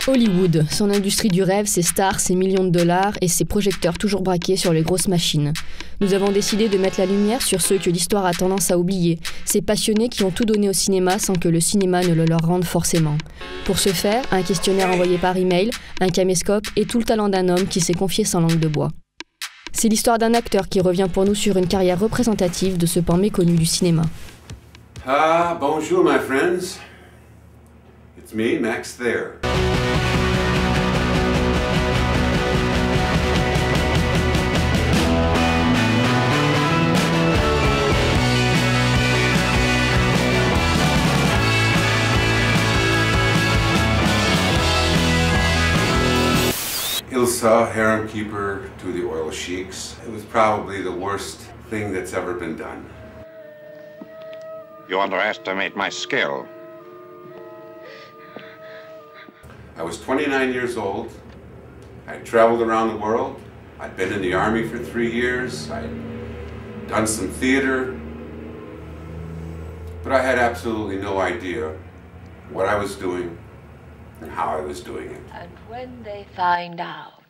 Hollywood, son industrie du rêve, ses stars, ses millions de dollars et ses projecteurs toujours braqués sur les grosses machines. Nous avons décidé de mettre la lumière sur ceux que l'histoire a tendance à oublier, ces passionnés qui ont tout donné au cinéma sans que le cinéma ne le leur rende forcément. Pour ce faire, un questionnaire envoyé par email, un caméscope et tout le talent d'un homme qui s'est confié sans langue de bois. C'est l'histoire d'un acteur qui revient pour nous sur une carrière représentative de ce pan méconnu du cinéma. Ah, bonjour my friends. It's me, Max Thayer. Ilsa, Harem Keeper to the Oil Sheiks. It was probably the worst thing that's ever been done. You underestimate my skill. I was 29 years old. I traveled around the world. I'd been in the army for 3 years. I'd done some theater. But I had absolutely no idea what I was doing and how I was doing it. And when they find out,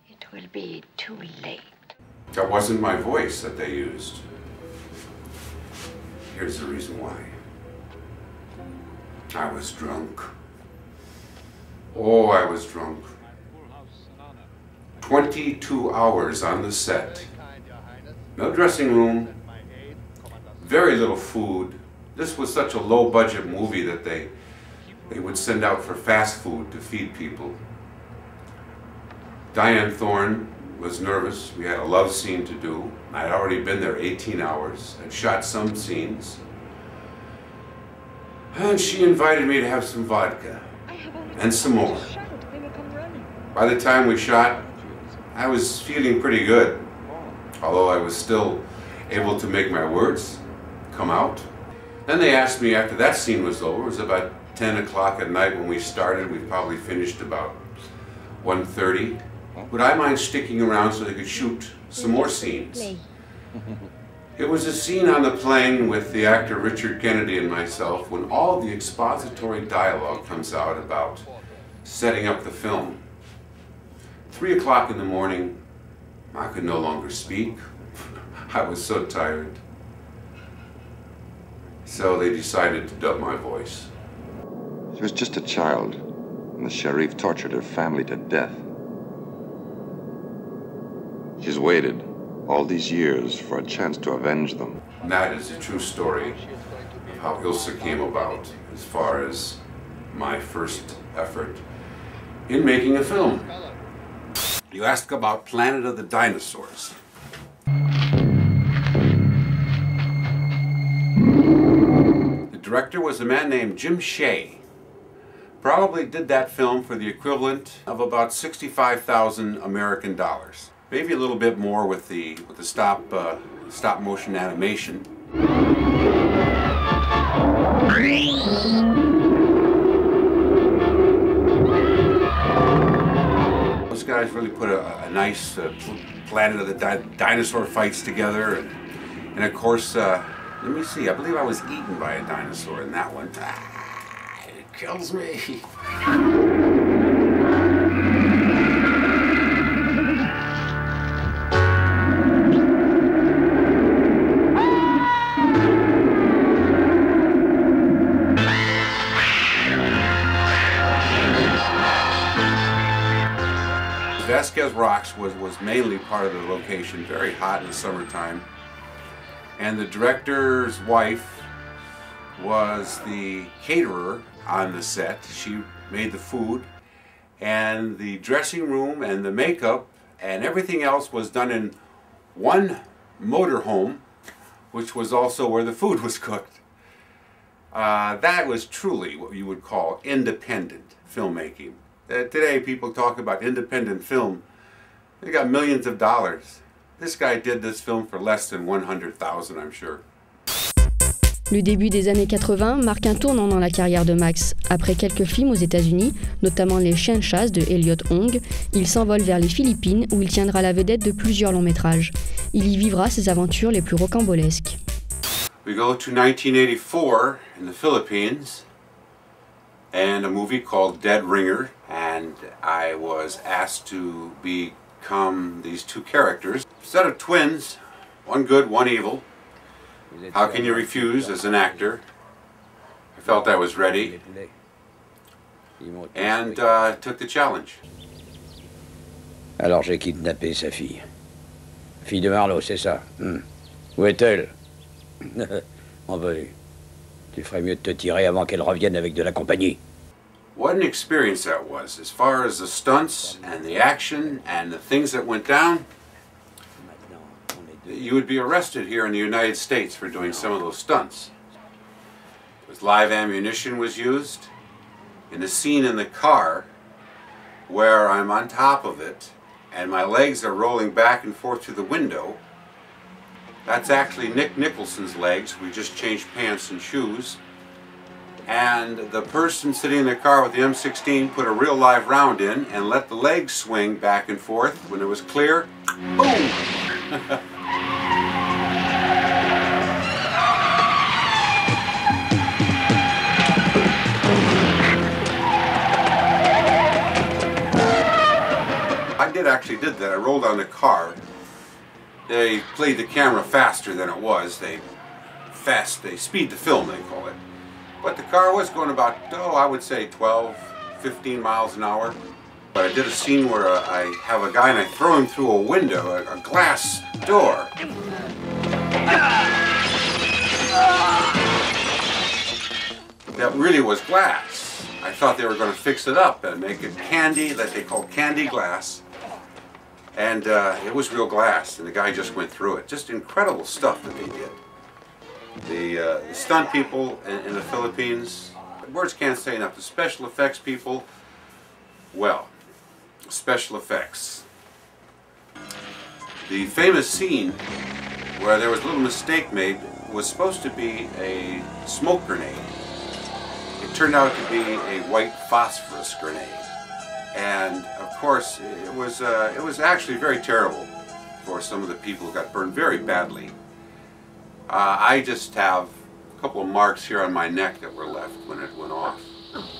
it will be too late. That wasn't my voice that they used. Here's the reason why. I was drunk. Oh, I was drunk. 22 hours on the set. No dressing room. Very little food. This was such a low-budget movie that they would send out for fast food to feed people. Diane Thorne was nervous. We had a love scene to do. I'd already been there 18 hours. I'd shot some scenes. And she invited me to have some vodka. And some more. By the time we shot, I was feeling pretty good. Although I was still able to make my words come out. Then they asked me after that scene was over, it was about 10 o'clock at night when we started, we probably finished about 1:30. Would I mind sticking around so they could shoot some more scenes? It was a scene on the plane with the actor Richard Kennedy and myself when all the expository dialogue comes out about setting up the film. 3 o'clock in the morning, I could no longer speak. I was so tired. So they decided to dub my voice. She was just a child, and the sheriff tortured her family to death. She's waited all these years for a chance to avenge them. And that is a true story of how Ilsa came about as far as my first effort in making a film. You asked about Planet of the Dinosaurs. The director was a man named Jim Shea. Probably did that film for the equivalent of about 65,000 American dollars. Maybe a little bit more with the stop motion animation. Those guys really put a nice Planet of the Dinosaur fights together, and of course, let me see. I believe I was eaten by a dinosaur in that one. It kills me. Vasquez Rocks was mainly part of the location, very hot in the summertime. And the director's wife was the caterer on the set. She made the food, and the dressing room and the makeup and everything else was done in one motorhome, which was also where the food was cooked. That was truly what you would call independent filmmaking. Today people talk about independent film. They got millions of dollars. This guy did this film for less than 100,000, I'm sure. Le début des années 80 marque un tournant dans la carrière de Max. Après quelques films aux États-Unis, notamment Les Chiens de chasse de Elliot Hong, il s'envole vers les Philippines où il tiendra la vedette de plusieurs longs métrages. Il y vivra ses aventures les plus rocambolesques. We go to 1984 in the Philippines and a movie called Deadringer, and I was asked to become these two characters. A set of twins, one good, one evil. How can you refuse as an actor? I felt I was ready and took the challenge. Alors j'ai kidnappé sa fille. Fille de Marlowe, c'est ça. Où est-elle? En vue. Tu ferais mieux de te tirer avant qu'elle revienne avec de la compagnie. What an experience that was, as far as the stunts and the action and the things that went down. You would be arrested here in the United States for doing some of those stunts. Because live ammunition was used. In the scene in the car, where I'm on top of it, and my legs are rolling back and forth through the window, that's actually Nick Nicholson's legs. We just changed pants and shoes. And the person sitting in the car with the M16 put a real live round in and let the legs swing back and forth. When it was clear, boom! I actually did that. I rolled on the car. They played the camera faster than it was. They speed the film, they call it. But the car was going about, I would say 12, 15 miles an hour. But I did a scene where I have a guy and I throw him through a window, a glass door. That really was glass. I thought they were going to fix it up and make it candy, that they call candy glass. And it was real glass, and the guy just went through it. Just incredible stuff that they did. The stunt people in the Philippines, words can't say enough. The special effects people, well, special effects. The famous scene where there was a little mistake made was supposed to be a smoke grenade. It turned out to be a white phosphorus grenade. And of course, it was actually very terrible for some of the people who got burned very badly. I just have a couple of marks here on my neck that were left when it went off.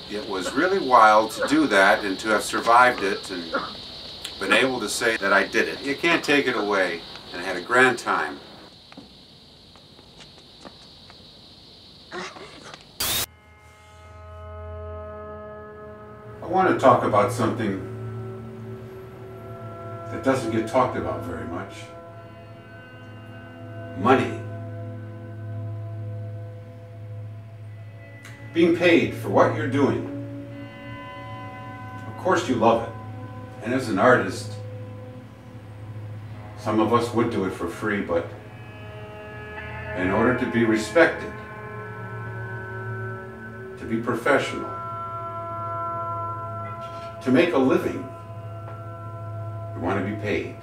It was really wild to do that and to have survived it and been able to say that I did it. You can't take it away, and I had a grand time. I want to talk about something that doesn't get talked about very much. Money. Being paid for what you're doing. Of course you love it. And as an artist, some of us would do it for free, but in order to be respected, to be professional, to make a living, you want to be paid.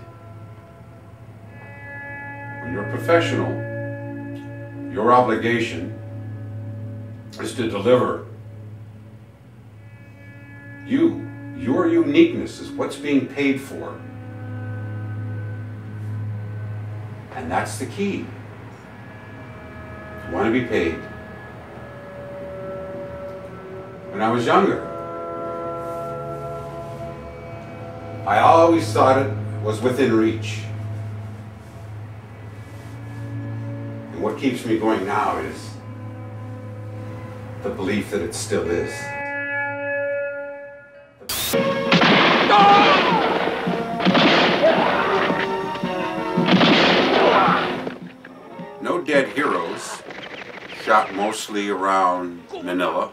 When you're a professional, your obligation is to deliver. Your uniqueness is what's being paid for. And that's the key. You want to be paid. When I was younger, I always thought it was within reach. And what keeps me going now is the belief that it still is. No dead heroes, shot mostly around Manila.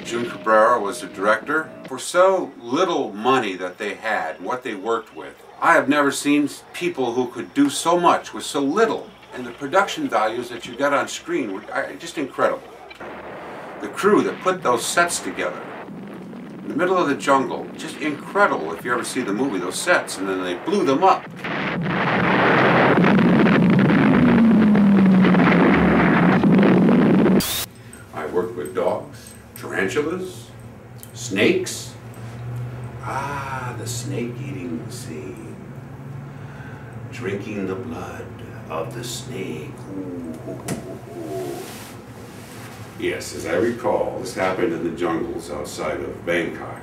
June Cabrera was the director. For so little money that they had, what they worked with, I have never seen people who could do so much with so little. And the production values that you got on screen were just incredible. The crew that put those sets together in the middle of the jungle, just incredible. If you ever see the movie, those sets, and then they blew them up. tarantulas, snakes. Ah, the snake-eating scene. Drinking the blood of the snake. Ooh, ooh, ooh, ooh. Yes, as I recall, this happened in the jungles outside of Bangkok.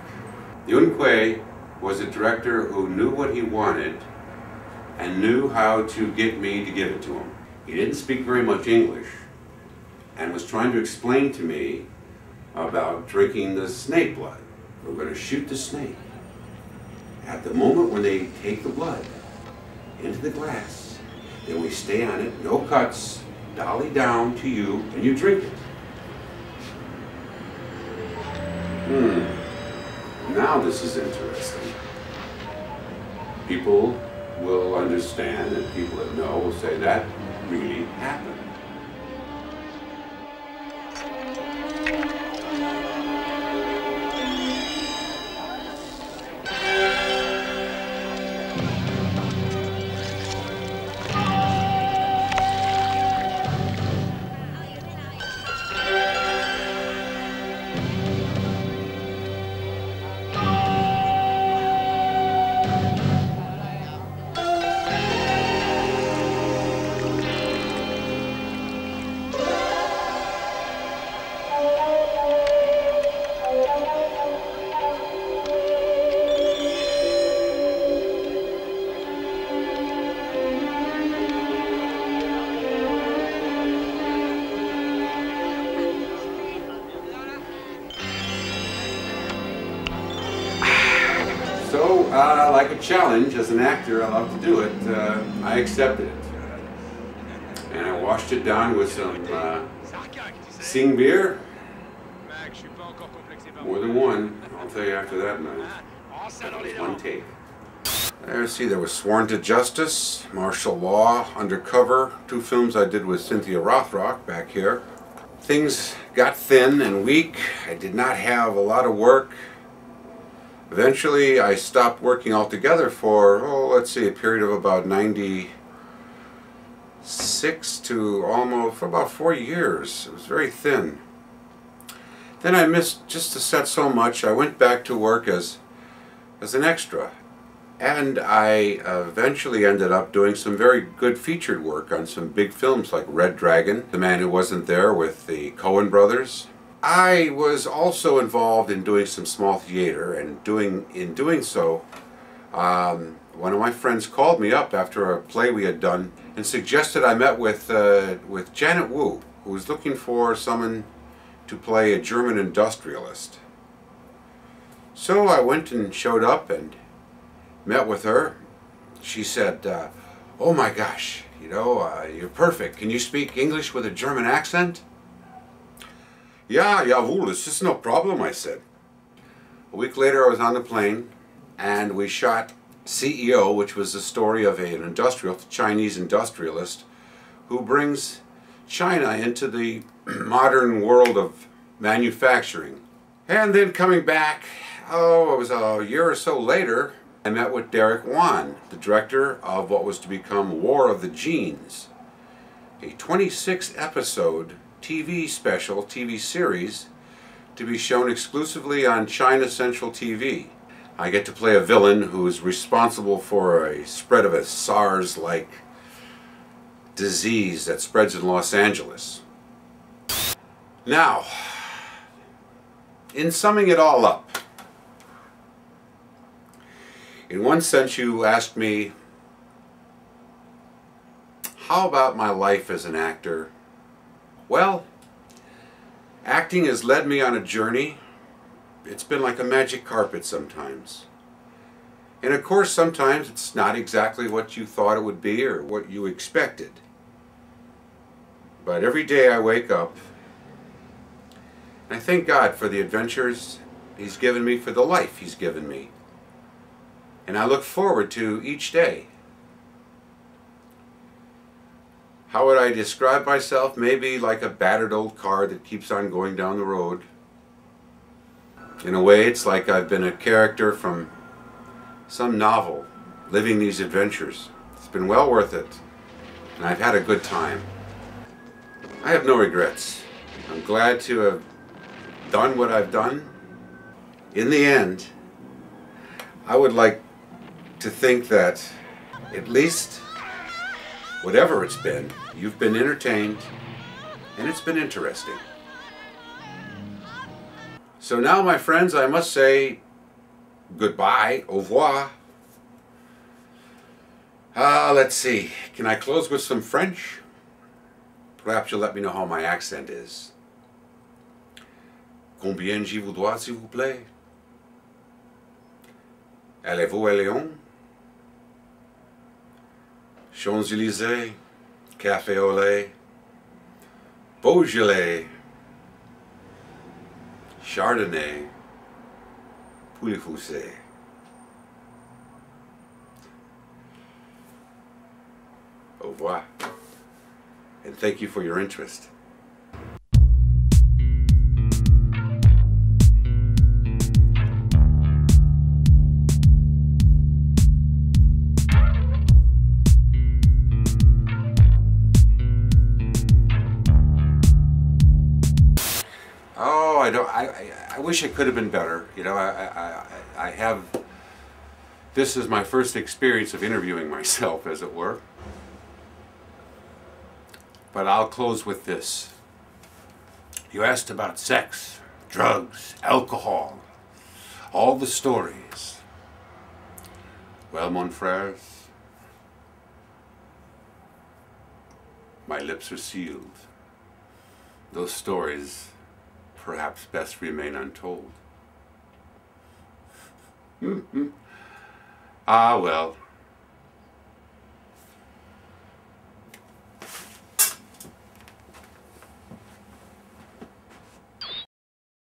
Yun Kuei was a director who knew what he wanted and knew how to get me to give it to him. He didn't speak very much English and was trying to explain to me about drinking the snake blood. We're going to shoot the snake. At the moment when they take the blood into the glass, then we stay on it, no cuts, dolly down to you, and you drink it. Now this is interesting. People will understand, and people that know will say that really happened. Like a challenge, as an actor, I love to do it. I accepted it. And I washed it down with some Sing beer. More than one, I'll tell you after that night. That was one take. There was Sworn to Justice, Martial Law, Undercover, 2 films I did with Cynthia Rothrock back here. Things got thin and weak. I did not have a lot of work. Eventually, I stopped working altogether for, a period of about 96 to almost, for about 4 years. It was very thin. Then I missed just the set so much, I went back to work as an extra. And I eventually ended up doing some very good featured work on some big films like Red Dragon, The Man Who Wasn't There with the Coen brothers. I was also involved in doing some small theater, and in doing so, one of my friends called me up after a play we had done and suggested I met with Janet Wu, who was looking for someone to play a German industrialist. So I went and showed up and met with her. She said, "Oh my gosh, you're perfect. Can you speak English with a German accent?" "Yeah, jawohl, this is no problem," I said. A week later I was on the plane and we shot CEO, which was the story of an Chinese industrialist who brings China into the modern world of manufacturing. And then coming back, it was a year or so later, I met with Derek Wan, the director of what was to become War of the Genes, a 26-episode TV series to be shown exclusively on China Central TV. I get to play a villain who is responsible for a spread of a SARS-like disease that spreads in Los Angeles. Now, in summing it all up, in one sense you asked me, how about my life as an actor? Well, acting has led me on a journey. It's been like a magic carpet sometimes. And of course, sometimes it's not exactly what you thought it would be or what you expected. But every day I wake up, and I thank God for the adventures He's given me, for the life He's given me. And I look forward to each day. How would I describe myself? Maybe like a battered old car that keeps on going down the road. In a way, it's like I've been a character from some novel, living these adventures. It's been well worth it, and I've had a good time. I have no regrets. I'm glad to have done what I've done, in the end, I would like to think that at least, whatever it's been, you've been entertained and it's been interesting. So now, my friends, I must say goodbye, au revoir. Let's see, can I close with some French? Perhaps you'll let me know how my accent is. Combien j'y vous dois, s'il vous plaît? Allez-vous à Lyon? Champs-Élysées, Café au lait, Beaujolais, Chardonnay, Poulet Foussé. Au revoir, and thank you for your interest. I wish it could have been better. You know, I have, this is my first experience of interviewing myself, as it were. But I'll close with this. You asked about sex, drugs, alcohol, all the stories. Well, mon frères, my lips are sealed. Those stories perhaps best remain untold. Ah, well.